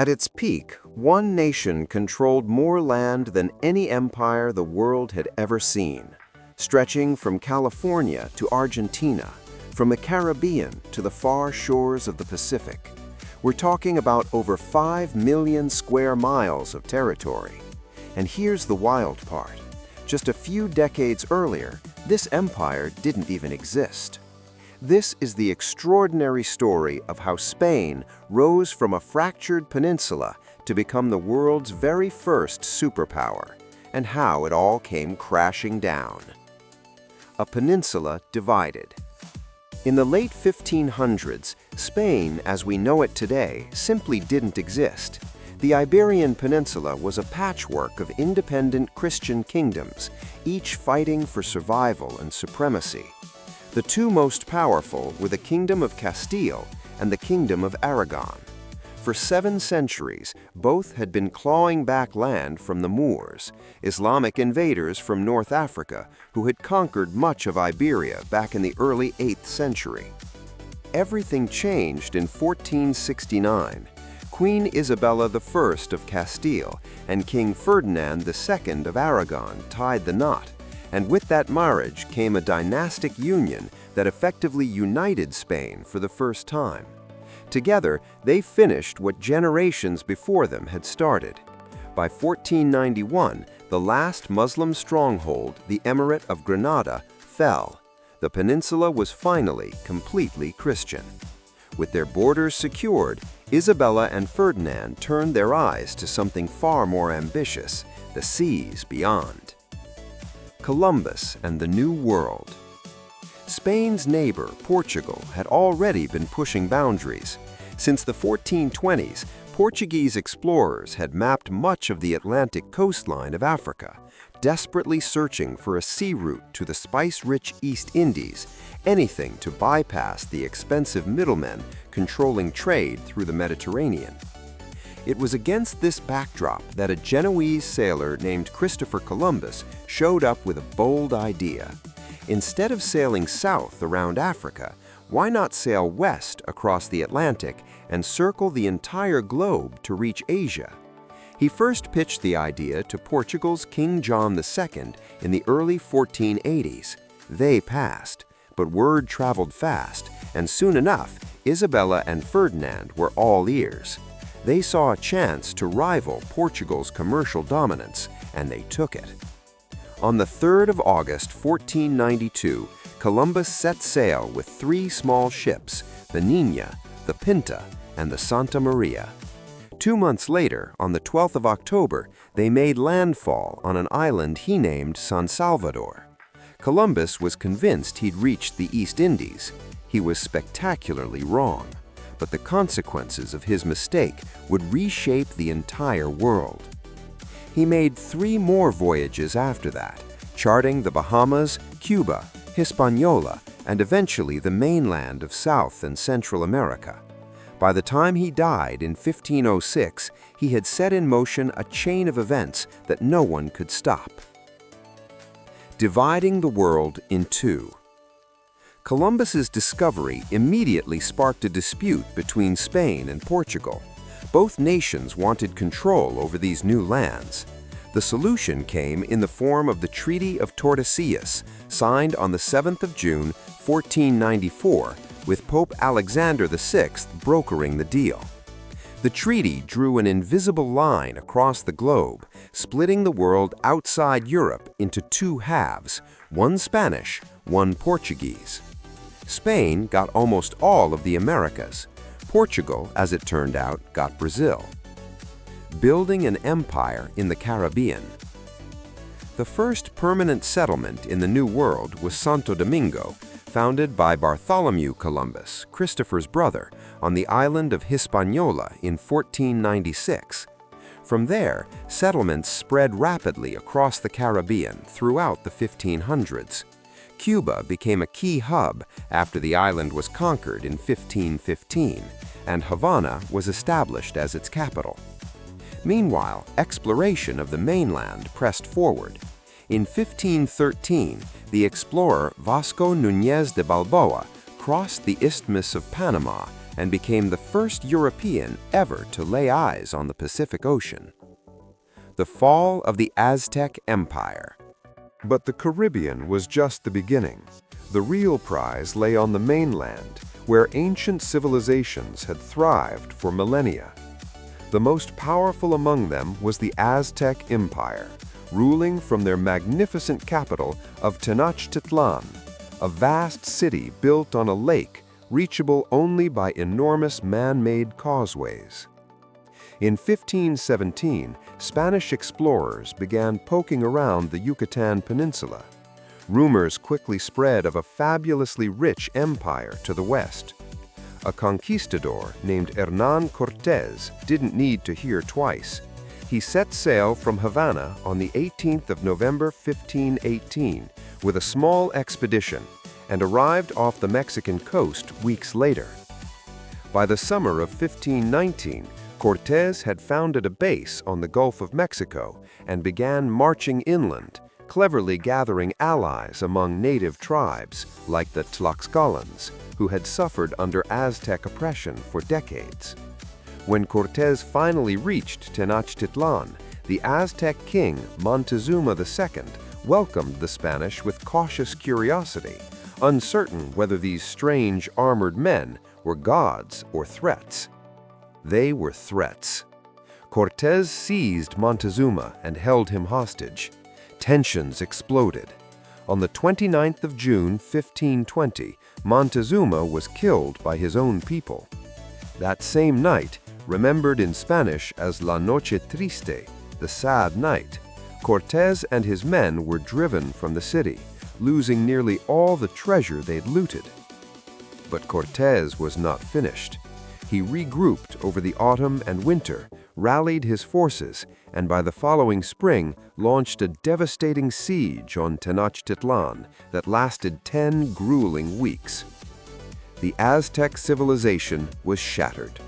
At its peak, one nation controlled more land than any empire the world had ever seen, stretching from California to Argentina, from the Caribbean to the far shores of the Pacific. We're talking about over 5 million square miles of territory. And here's the wild part. Just a few decades earlier, this empire didn't even exist. This is the extraordinary story of how Spain rose from a fractured peninsula to become the world's very first superpower, and how it all came crashing down. A peninsula divided. In the late 1500s, Spain, as we know it today, simply didn't exist. The Iberian Peninsula was a patchwork of independent Christian kingdoms, each fighting for survival and supremacy. The two most powerful were the Kingdom of Castile and the Kingdom of Aragon. For 7 centuries, both had been clawing back land from the Moors, Islamic invaders from North Africa who had conquered much of Iberia back in the early 8th century. Everything changed in 1469. Queen Isabella I of Castile and King Ferdinand II of Aragon tied the knot, and with that marriage came a dynastic union that effectively united Spain for the first time. Together, they finished what generations before them had started. By 1491, the last Muslim stronghold, the Emirate of Granada, fell. The peninsula was finally completely Christian. With their borders secured, Isabella and Ferdinand turned their eyes to something far more ambitious, the seas beyond. Columbus and the New World. Spain's neighbor, Portugal, had already been pushing boundaries. Since the 1420s, Portuguese explorers had mapped much of the Atlantic coastline of Africa, desperately searching for a sea route to the spice-rich East Indies, anything to bypass the expensive middlemen controlling trade through the Mediterranean. It was against this backdrop that a Genoese sailor named Christopher Columbus showed up with a bold idea. Instead of sailing south around Africa, why not sail west across the Atlantic and circle the entire globe to reach Asia? He first pitched the idea to Portugal's King John II in the early 1480s. They passed, but word traveled fast, and soon enough, Isabella and Ferdinand were all ears. They saw a chance to rival Portugal's commercial dominance, and they took it. On the 3rd of August, 1492, Columbus set sail with 3 small ships, the Niña, the Pinta, and the Santa Maria. 2 months later, on the 12th of October, they made landfall on an island he named San Salvador. Columbus was convinced he'd reached the East Indies. He was spectacularly wrong, but the consequences of his mistake would reshape the entire world. He made 3 more voyages after that, charting the Bahamas, Cuba, Hispaniola, and eventually the mainland of South and Central America. By the time he died in 1506, he had set in motion a chain of events that no one could stop. Dividing the world in 2. Columbus's discovery immediately sparked a dispute between Spain and Portugal. Both nations wanted control over these new lands. The solution came in the form of the Treaty of Tordesillas, signed on the 7th of June, 1494, with Pope Alexander VI brokering the deal. The treaty drew an invisible line across the globe, splitting the world outside Europe into 2 halves, one Spanish, one Portuguese. Spain got almost all of the Americas. Portugal, as it turned out, got Brazil. Building an empire in the Caribbean. The first permanent settlement in the New World was Santo Domingo, founded by Bartholomew Columbus, Christopher's brother, on the island of Hispaniola in 1496. From there, settlements spread rapidly across the Caribbean throughout the 1500s. Cuba became a key hub after the island was conquered in 1515, and Havana was established as its capital. Meanwhile, exploration of the mainland pressed forward. In 1513, the explorer Vasco Núñez de Balboa crossed the Isthmus of Panama and became the first European ever to lay eyes on the Pacific Ocean. The fall of the Aztec Empire. But the Caribbean was just the beginning. The real prize lay on the mainland, where ancient civilizations had thrived for millennia. The most powerful among them was the Aztec Empire, ruling from their magnificent capital of Tenochtitlan, a vast city built on a lake reachable only by enormous man-made causeways. In 1517, Spanish explorers began poking around the Yucatan Peninsula. Rumors quickly spread of a fabulously rich empire to the west. A conquistador named Hernán Cortés didn't need to hear twice. He set sail from Havana on the 18th of November 1518 with a small expedition and arrived off the Mexican coast weeks later. By the summer of 1519, Cortés had founded a base on the Gulf of Mexico and began marching inland, cleverly gathering allies among native tribes like the Tlaxcalans, who had suffered under Aztec oppression for decades. When Cortés finally reached Tenochtitlan, the Aztec king Montezuma II welcomed the Spanish with cautious curiosity, uncertain whether these strange armored men were gods or threats. They were threats. Cortés seized Montezuma and held him hostage. Tensions exploded. On the 29th of June, 1520, Montezuma was killed by his own people. That same night, remembered in Spanish as La Noche Triste, the sad night, Cortés and his men were driven from the city, losing nearly all the treasure they'd looted. But Cortés was not finished. He regrouped over the autumn and winter, rallied his forces, and by the following spring launched a devastating siege on Tenochtitlan that lasted 10 grueling weeks. The Aztec civilization was shattered.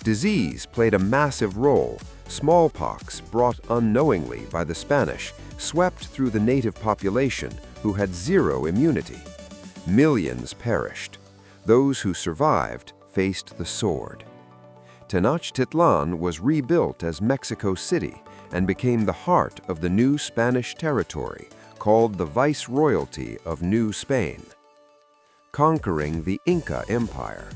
Disease played a massive role. Smallpox, brought unknowingly by the Spanish, swept through the native population, who had zero immunity. Millions perished. Those who survived faced the sword. Tenochtitlan was rebuilt as Mexico City and became the heart of the new Spanish territory, called the Viceroyalty of New Spain. Conquering the Inca Empire.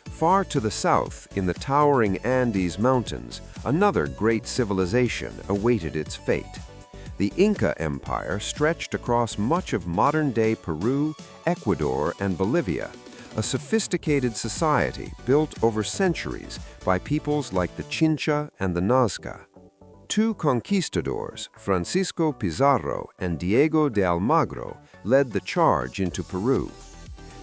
Far to the south, in the towering Andes Mountains, another great civilization awaited its fate. The Inca Empire stretched across much of modern-day Peru, Ecuador, and Bolivia, a sophisticated society built over centuries by peoples like the Chincha and the Nazca. Two conquistadors, Francisco Pizarro and Diego de Almagro, led the charge into Peru.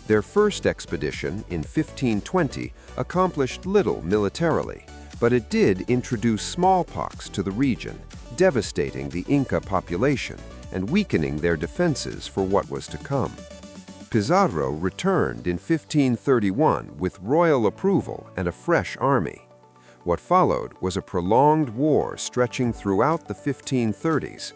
Their first expedition, in 1520, accomplished little militarily, but it did introduce smallpox to the region, devastating the Inca population and weakening their defenses for what was to come. Pizarro returned in 1531 with royal approval and a fresh army. What followed was a prolonged war stretching throughout the 1530s.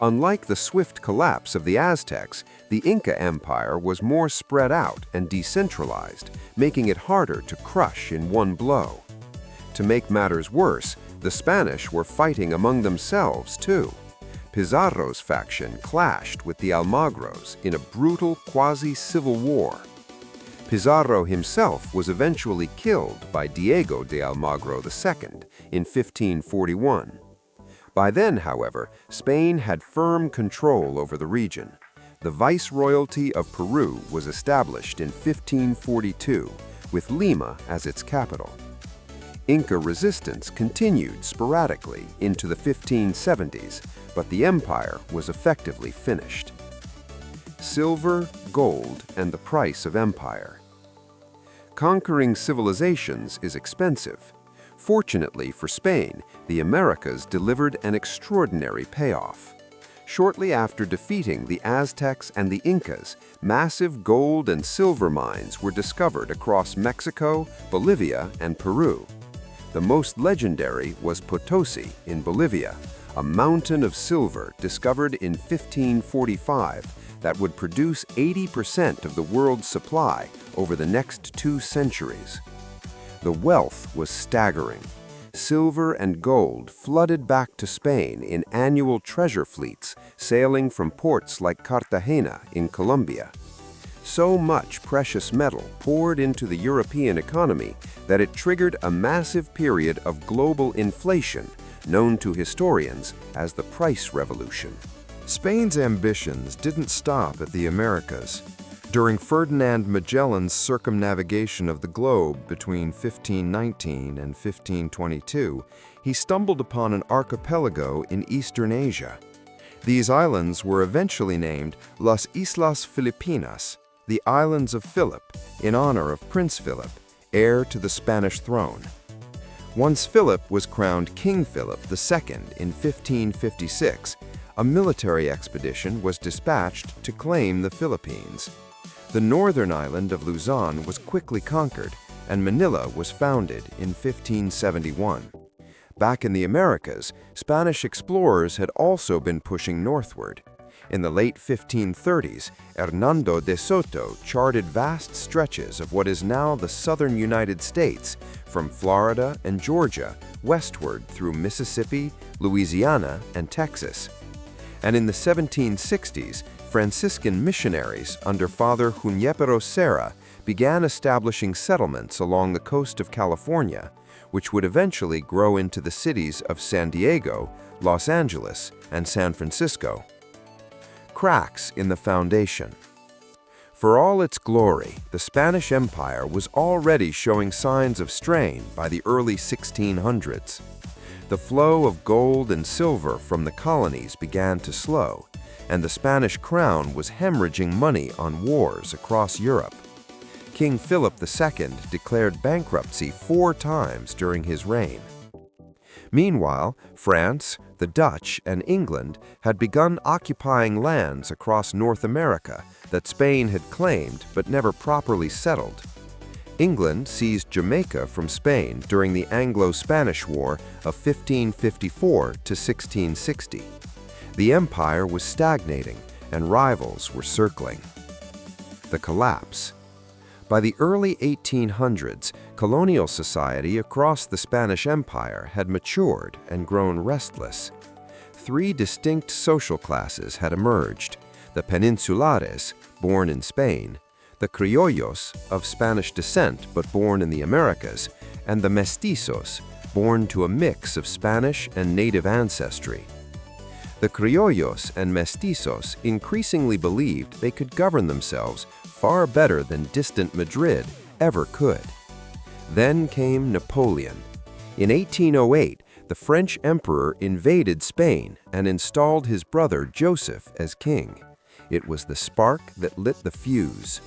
Unlike the swift collapse of the Aztecs, the Inca Empire was more spread out and decentralized, making it harder to crush in one blow. To make matters worse, the Spanish were fighting among themselves too. Pizarro's faction clashed with the Almagros in a brutal quasi-civil war. Pizarro himself was eventually killed by Diego de Almagro II in 1541. By then, however, Spain had firm control over the region. The Viceroyalty of Peru was established in 1542, with Lima as its capital. Inca resistance continued sporadically into the 1570s, but the empire was effectively finished. Silver, gold, and the price of empire. Conquering civilizations is expensive. Fortunately for Spain, the Americas delivered an extraordinary payoff. Shortly after defeating the Aztecs and the Incas, massive gold and silver mines were discovered across Mexico, Bolivia, and Peru. The most legendary was Potosí in Bolivia, a mountain of silver discovered in 1545 that would produce 80% of the world's supply over the next 2 centuries. The wealth was staggering. Silver and gold flooded back to Spain in annual treasure fleets sailing from ports like Cartagena in Colombia. So much precious metal poured into the European economy that it triggered a massive period of global inflation, known to historians as the Price Revolution. Spain's ambitions didn't stop at the Americas. During Ferdinand Magellan's circumnavigation of the globe between 1519 and 1522, he stumbled upon an archipelago in Eastern Asia. These islands were eventually named Las Islas Filipinas, the Islands of Philip, in honor of Prince Philip, heir to the Spanish throne. Once Philip was crowned King Philip II in 1556, a military expedition was dispatched to claim the Philippines. The northern island of Luzon was quickly conquered, and Manila was founded in 1571. Back in the Americas, Spanish explorers had also been pushing northward. In the late 1530s, Hernando de Soto charted vast stretches of what is now the southern United States, from Florida and Georgia westward through Mississippi, Louisiana, and Texas. And in the 1760s, Franciscan missionaries under Father Junipero Serra began establishing settlements along the coast of California, which would eventually grow into the cities of San Diego, Los Angeles, and San Francisco. Cracks in the foundation. For all its glory, the Spanish Empire was already showing signs of strain by the early 1600s. The flow of gold and silver from the colonies began to slow, and the Spanish crown was hemorrhaging money on wars across Europe. King Philip II declared bankruptcy 4 times during his reign. Meanwhile, France, the Dutch, and England had begun occupying lands across North America that Spain had claimed but never properly settled. England seized Jamaica from Spain during the Anglo-Spanish War of 1554 to 1660. The empire was stagnating, and rivals were circling. The collapse. By the early 1800s, colonial society across the Spanish Empire had matured and grown restless. 3 distinct social classes had emerged: the peninsulares, born in Spain, the criollos, of Spanish descent but born in the Americas, and the mestizos, born to a mix of Spanish and native ancestry. The criollos and mestizos increasingly believed they could govern themselves far better than distant Madrid ever could. Then came Napoleon. In 1808, the French emperor invaded Spain and installed his brother Joseph as king. It was the spark that lit the fuse.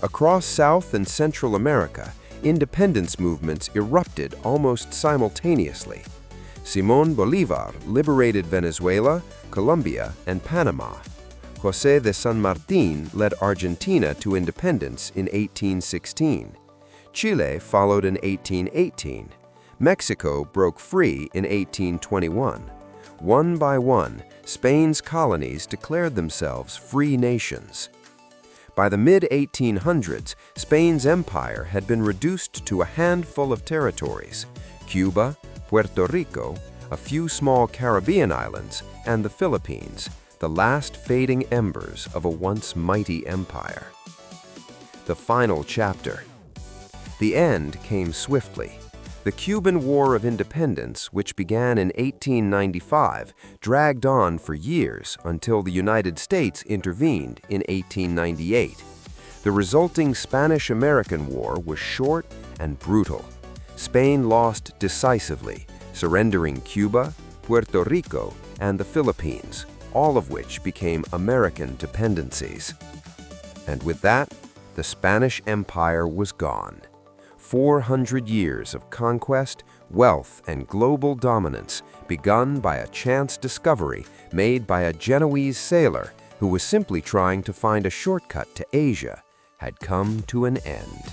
Across South and Central America, independence movements erupted almost simultaneously. Simón Bolívar liberated Venezuela, Colombia, and Panama. José de San Martín led Argentina to independence in 1816. Chile followed in 1818. Mexico broke free in 1821. One by one, Spain's colonies declared themselves free nations. By the mid-1800s, Spain's empire had been reduced to a handful of territories: Cuba, Puerto Rico, a few small Caribbean islands, and the Philippines, the last fading embers of a once mighty empire. The final chapter. The end came swiftly. The Cuban War of Independence, which began in 1895, dragged on for years until the United States intervened in 1898. The resulting Spanish-American War was short and brutal. Spain lost decisively, surrendering Cuba, Puerto Rico, and the Philippines, all of which became American dependencies. And with that, the Spanish Empire was gone. 400 years of conquest, wealth, and global dominance, begun by a chance discovery made by a Genoese sailor who was simply trying to find a shortcut to Asia, had come to an end.